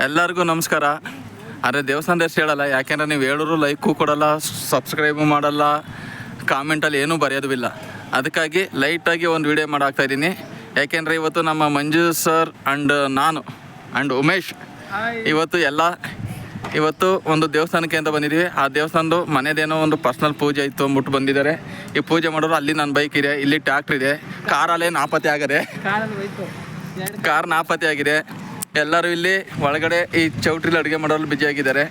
ಎಲ್ಲರಿಗೂ ನಮಸ್ಕಾರ. ಆದರೆ ದೇವಸ್ಥಾನದ ಹೆಸರು ಹೇಳಲ್ಲ, ಯಾಕೆಂದರೆ ನೀವು ಹೇಳಿದ್ರು ಲೈಕು ಕೊಡಲ್ಲ, ಸಬ್ಸ್ಕ್ರೈಬು ಮಾಡಲ್ಲ, ಕಾಮೆಂಟಲ್ಲಿ ಏನೂ ಬರೆಯೋದು ಇಲ್ಲ. ಅದಕ್ಕಾಗಿ ಲೈಟಾಗಿ ಒಂದು ವಿಡಿಯೋ ಮಾಡಾಕ್ತಾಯಿದ್ದೀನಿ. ಯಾಕೆಂದರೆ ಇವತ್ತು ನಮ್ಮ ಮಂಜು ಸರ್ ಆ್ಯಂಡ್ ನಾನು ಆ್ಯಂಡ್ ಉಮೇಶ್ ಇವತ್ತು ಒಂದು ದೇವಸ್ಥಾನಕ್ಕೆ ಅಂತ ಬಂದಿದ್ದೀವಿ. ಆ ದೇವಸ್ಥಾನದ್ದು ಮನೆದೇನೋ ಒಂದು ಪರ್ಸ್ನಲ್ ಪೂಜೆ ಇತ್ತು ಅಂದ್ಬಿಟ್ಟು ಬಂದಿದ್ದಾರೆ. ಈ ಪೂಜೆ ಮಾಡೋರು ಅಲ್ಲಿ ನನ್ನ ಬೈಕ್ ಇದೆ, ಇಲ್ಲಿ ಟ್ಯಾಕ್ಟ್ರ್ ಇದೆ, ಕಾರಲ್ಲೇ ನಾಪತ್ತೆ ಆಗಿದೆ, ಕಾರ್ ನಾಪತ್ತೆ ಆಗಿದೆ. ಎಲ್ಲರೂ ಇಲ್ಲಿ ಒಳಗಡೆ ಈ ಚೌಟ್ರಿಲಿ ಅಡುಗೆ ಮಾಡೋರು ಬ್ಯುಸಿಯಾಗಿದ್ದಾರೆ.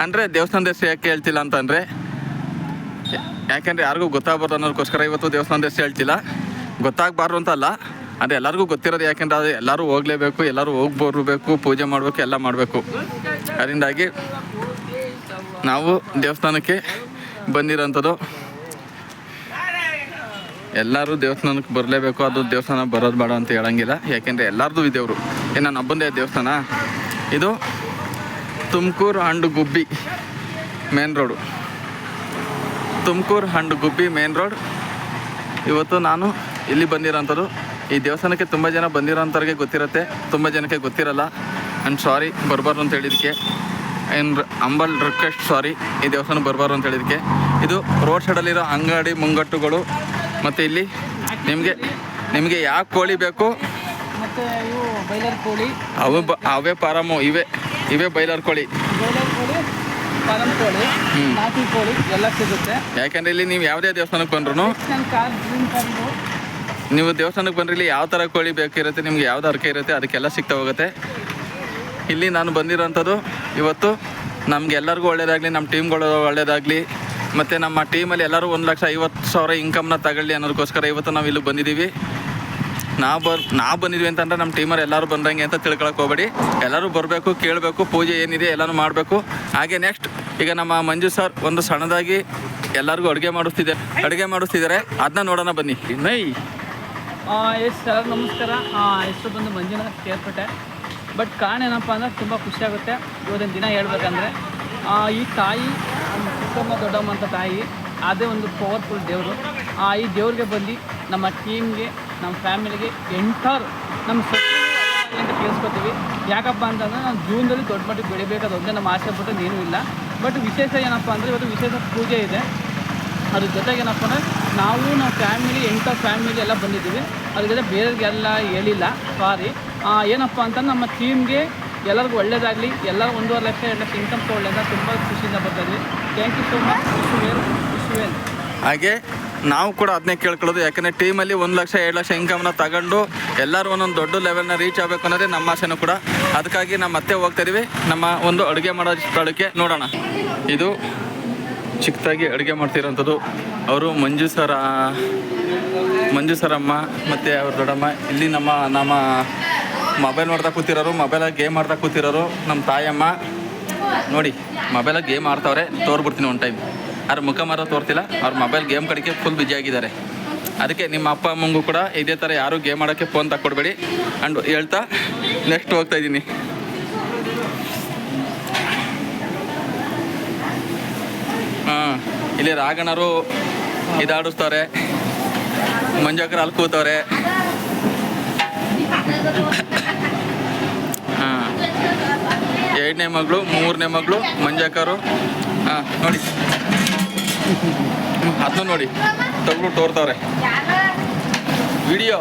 ಅಂದರೆ ದೇವಸ್ಥಾನದ ಹೆಸರು ಯಾಕೆ ಹೇಳ್ತಿಲ್ಲ ಅಂತಂದರೆ, ಯಾಕೆಂದರೆ ಯಾರಿಗೂ ಗೊತ್ತಾಗಬಾರ್ದು ಅನ್ನೋದಕ್ಕೋಸ್ಕರ ಇವತ್ತು ದೇವಸ್ಥಾನದ ಹೆಸರು ಹೇಳ್ತಿಲ್ಲ. ಗೊತ್ತಾಗಬಾರ್ದು ಅಂತ ಅಲ್ಲ, ಅಂದರೆ ಎಲ್ಲರಿಗೂ ಗೊತ್ತಿರೋದು. ಯಾಕೆಂದರೆ ಅದು ಎಲ್ಲರೂ ಹೋಗಲೇಬೇಕು, ಎಲ್ಲರೂ ಹೋಗಿ ಬರಬೇಕು, ಪೂಜೆ ಮಾಡಬೇಕು, ಎಲ್ಲ ಮಾಡಬೇಕು. ಅದರಿಂದಾಗಿ ನಾವು ದೇವಸ್ಥಾನಕ್ಕೆ ಬಂದಿರೋಂಥದ್ದು. ಎಲ್ಲರೂ ದೇವಸ್ಥಾನಕ್ಕೆ ಬರಲೇಬೇಕು, ಅದು ದೇವಸ್ಥಾನ ಬರೋದು ಬೇಡ ಅಂತ ಹೇಳೋಂಗಿಲ್ಲ. ಯಾಕೆಂದರೆ ಎಲ್ಲರದು ದೇವರು, ನಾನು ಹಬ್ಬಂದೇ ದೇವಸ್ಥಾನ. ಇದು Tumakuru and Gubbi main road, Tumakuru and Gubbi main road. ಇವತ್ತು ನಾನು ಇಲ್ಲಿ ಬಂದಿರೋಂಥದ್ದು. ಈ ದೇವಸ್ಥಾನಕ್ಕೆ ತುಂಬ ಜನ ಬಂದಿರೋಂಥವ್ರಿಗೆ ಗೊತ್ತಿರುತ್ತೆ, ತುಂಬ ಜನಕ್ಕೆ ಗೊತ್ತಿರಲ್ಲ. ಆ್ಯಂಡ್ ಸಾರಿ ಬರಬಾರ್ದು ಅಂತ ಹೇಳಿದ್ದಕ್ಕೆ, ಅಂಬಲ್ ರಿಕ್ವೆಸ್ಟ್, ಸಾರಿ ಈ ದೇವಸ್ಥಾನಕ್ಕೆ ಬರಬಾರ್ದು ಅಂತ ಹೇಳಿದ್ದಕ್ಕೆ. ಇದು ರೋಡ್ ಸೈಡಲ್ಲಿರೋ ಅಂಗಡಿ ಮುಂಗಟ್ಟುಗಳು. ಮತ್ತು ಇಲ್ಲಿ ನಿಮಗೆ ಯಾವ ಕೋಳಿ ಬೇಕು, ಮತ್ತು ಇವು ಬೈಲರ್ ಕೋಳಿ, ಅವೇ ಫಾರಮು, ಇವೇ ಬೈಲರ್ ಕೋಳಿ, ಫಾರಂ ಕೋಳಿ, ನಾಟಿ ಕೋಳಿ ಎಲ್ಲ ಸಿಗುತ್ತೆ. ಯಾಕೆಂದರೆ ಇಲ್ಲಿ ನೀವು ಯಾವುದೇ ದೇವಸ್ಥಾನಕ್ಕೆ ಬಂದ್ರೂ, ನೀವು ದೇವಸ್ಥಾನಕ್ಕೆ ಬಂದರೆ ಇಲ್ಲಿ ಯಾವ ಥರ ಕೋಳಿ ಬೇಕಿರುತ್ತೆ, ನಿಮ್ಗೆ ಯಾವ್ದು ಅರ್ಕೆ ಇರುತ್ತೆ, ಅದಕ್ಕೆಲ್ಲ ಸಿಗ್ತಾ ಹೋಗುತ್ತೆ. ಇಲ್ಲಿ ನಾನು ಬಂದಿರೋಂಥದ್ದು ಇವತ್ತು ನಮಗೆಲ್ಲರಿಗೂ ಒಳ್ಳೆಯದಾಗಲಿ, ನಮ್ಮ ಟೀಮ್ಗಳು ಒಳ್ಳೆಯದಾಗಲಿ, ಮತ್ತು ನಮ್ಮ ಟೀಮಲ್ಲಿ ಎಲ್ಲರೂ 1,50,000 ಇನ್ಕಮ್ನ ತಗೊಳ್ಳಿ ಅನ್ನೋದಕ್ಕೋಸ್ಕರ ಇವತ್ತು ನಾವು ಇಲ್ಲಿ ಬಂದಿದ್ದೀವಿ. ನಾವು ಬಂದಿದ್ವಿ ಅಂತಂದರೆ ನಮ್ಮ ಟೀಮಲ್ಲಿ ಎಲ್ಲರೂ ಬಂದಂಗೆ ಅಂತ ತಿಳ್ಕೊಳಕ್ಕೆ ಹೋಗಬೇಡಿ. ಎಲ್ಲರೂ ಬರಬೇಕು, ಕೇಳಬೇಕು, ಪೂಜೆ ಏನಿದೆ ಎಲ್ಲನೂ ಮಾಡಬೇಕು. ಹಾಗೆ ನೆಕ್ಸ್ಟ್ ಈಗ ನಮ್ಮ ಮಂಜು ಸರ್ ಒಂದು ಸಣ್ಣದಾಗಿ ಎಲ್ಲರಿಗೂ ಅಡುಗೆ ಮಾಡಿಸ್ತಿದ್ದಾರೆ. ಅದನ್ನ ನೋಡೋಣ ಬನ್ನಿ. ಸರ್ ನಮಸ್ಕಾರ. ಹೆಸರು ಬಂದು ಮಂಜುನಾಥ್ ಕೇರ್ಪೇಟೆ. ಬಟ್ ಕಾರಣ ಏನಪ್ಪ ಅಂದರೆ ತುಂಬ ಖುಷಿಯಾಗುತ್ತೆ ಇವತ್ತಿನ ದಿನ ಹೇಳ್ಬೇಕಂದ್ರೆ. ಈ ತಾಯಿ ಚಿಕ್ಕಮ್ಮ ದೊಡ್ಡಮ್ಮ ಅಂತ ತಾಯಿ, ಅದೇ ಒಂದು ಪವರ್ಫುಲ್ ದೇವರು. ಈ ದೇವ್ರಿಗೆ ಬಂದು ನಮ್ಮ ಟೀಮ್ಗೆ, ನಮ್ಮ ಫ್ಯಾಮಿಲಿಗೆ, ನಮ್ಮ ಅಂತ ಕೇಳಿಸ್ಕೊತೀವಿ. ಯಾಕಪ್ಪ ಅಂತಂದರೆ ನಾವು ಜೂನ್ದಲ್ಲಿ ದೊಡ್ಡ ಮಟ್ಟಿಗೆ ಬೆಳಿಬೇಕಾದ ಒಂದೇ ನಮ್ಮ ಆಸೆ ಬಿಟ್ಟು ಏನೂ ಇಲ್ಲ. ಬಟ್ ವಿಶೇಷ ಏನಪ್ಪ ಅಂದರೆ ಇವತ್ತು ವಿಶೇಷ ಪೂಜೆ ಇದೆ. ಅದ್ರ ಜೊತೆಗೆ ಏನಪ್ಪ ಅಂದರೆ ನಮ್ಮ ಫ್ಯಾಮಿಲಿ ಎಲ್ಲ ಬಂದಿದ್ದೀವಿ. ಅದ್ರ ಜೊತೆ ಬೇರೆಯವ್ರಿಗೆಲ್ಲ ಹೇಳಿಲ್ಲ, ಸಾರಿ. ಏನಪ್ಪ ಅಂತಂದ್ರೆ ನಮ್ಮ ಟೀಮ್ಗೆ ಎಲ್ಲರಿಗೂ ಒಳ್ಳೇದಾಗಲಿ, ಎಲ್ಲರೂ 1.5 ಲಕ್ಷ 2 ಲಕ್ಷ ಇನ್ಕಮ್ ತೊಗೊಳ್ಳೋದ ತುಂಬ ಖುಷಿಯಿಂದ ಬರ್ತಾಯಿದ್ವಿ. Thank you so much. ವಿಶ್ವೇನ್ ಹಾಗೆ ನಾವು ಕೂಡ ಅದನ್ನೇ ಕೇಳ್ಕೊಳ್ಳೋದು. ಯಾಕಂದರೆ ಟೀಮಲ್ಲಿ 1 ಲಕ್ಷ 2 ಲಕ್ಷ ಇನ್ಕಮ್ನ ತಗೊಂಡು ಎಲ್ಲರೂ ಒಂದೊಂದು ದೊಡ್ಡ ಲೆವೆಲ್ನ ರೀಚ್ ಆಗಬೇಕು ಅನ್ನೋದೇ ನಮ್ಮ ಆಸೆನೂ ಕೂಡ. ಅದಕ್ಕಾಗಿ ನಮ್ಮ ಮತ್ತೆ ಹೋಗ್ತಾಯಿದ್ದೀವಿ ನಮ್ಮ ಒಂದು ಅಡುಗೆ ಮಾಡೋ ಸ್ಥಳಕ್ಕೆ. ನೋಡೋಣ. ಇದು ಚಿಕ್ಕದಾಗಿ ಅಡುಗೆ ಮಾಡ್ತಿರೋಂಥದ್ದು ಅವರು ಮಂಜು ಸರಮ್ಮ ಮತ್ತು ಅವ್ರ ದೊಡ್ಡಮ್ಮ. ಇಲ್ಲಿ ನಮ್ಮ ಮೊಬೈಲ್ ನೋಡ್ತಾ ಕೂತಿರೋರು, ಮೊಬೈಲಾಗಿ ಗೇಮ್ ಆಡ್ತಾ ಕೂತಿರೋರು ನಮ್ಮ ತಾಯಮ್ಮ. ನೋಡಿ ಮೊಬೈಲಾಗಿ ಗೇಮ್ ಆಡ್ತಾವ್ರೆ, ತೋರ್ಬಿಡ್ತೀನಿ ಒಂದು ಟೈಮ್. ಅವ್ರ ಮುಖ ಮಾರ ತೋರ್ತಿಲ್ಲ, ಅವ್ರ ಮೊಬೈಲ್ ಗೇಮ್ ಕಡೆಗೆ ಫುಲ್ ಬ್ಯುಸಿಯಾಗಿದ್ದಾರೆ. ಅದಕ್ಕೆ ನಿಮ್ಮ ಅಪ್ಪ ಅಮ್ಮಂಗೂ ಕೂಡ ಇದೇ ಥರ ಯಾರೂ ಗೇಮ್ ಆಡೋಕ್ಕೆ ಫೋನ್ ತಕ್ಕೊಡ್ಬೇಡಿ ಅಂಡ್ ಹೇಳ್ತಾ ನೆಕ್ಸ್ಟ್ ಹೋಗ್ತಾಯಿದ್ದೀನಿ. ಇಲ್ಲಿ ರಾಗಣ್ಣರು ಇದಾಡಿಸ್ತವ್ರೆ, ಮಂಜಾಕರ್ ಅಲ್ಲಿ ಕೂತವ್ರೆ. ಎರಡನೇ ಮಗಳು, ಮೂರನೇ ಮಗಳು ಮಂಜಾಕರು. ನೋಡಿ ಅದನ್ನು ನೋಡಿ ತೋರ್ತವ್ರೆ ವಿಡಿಯೋ.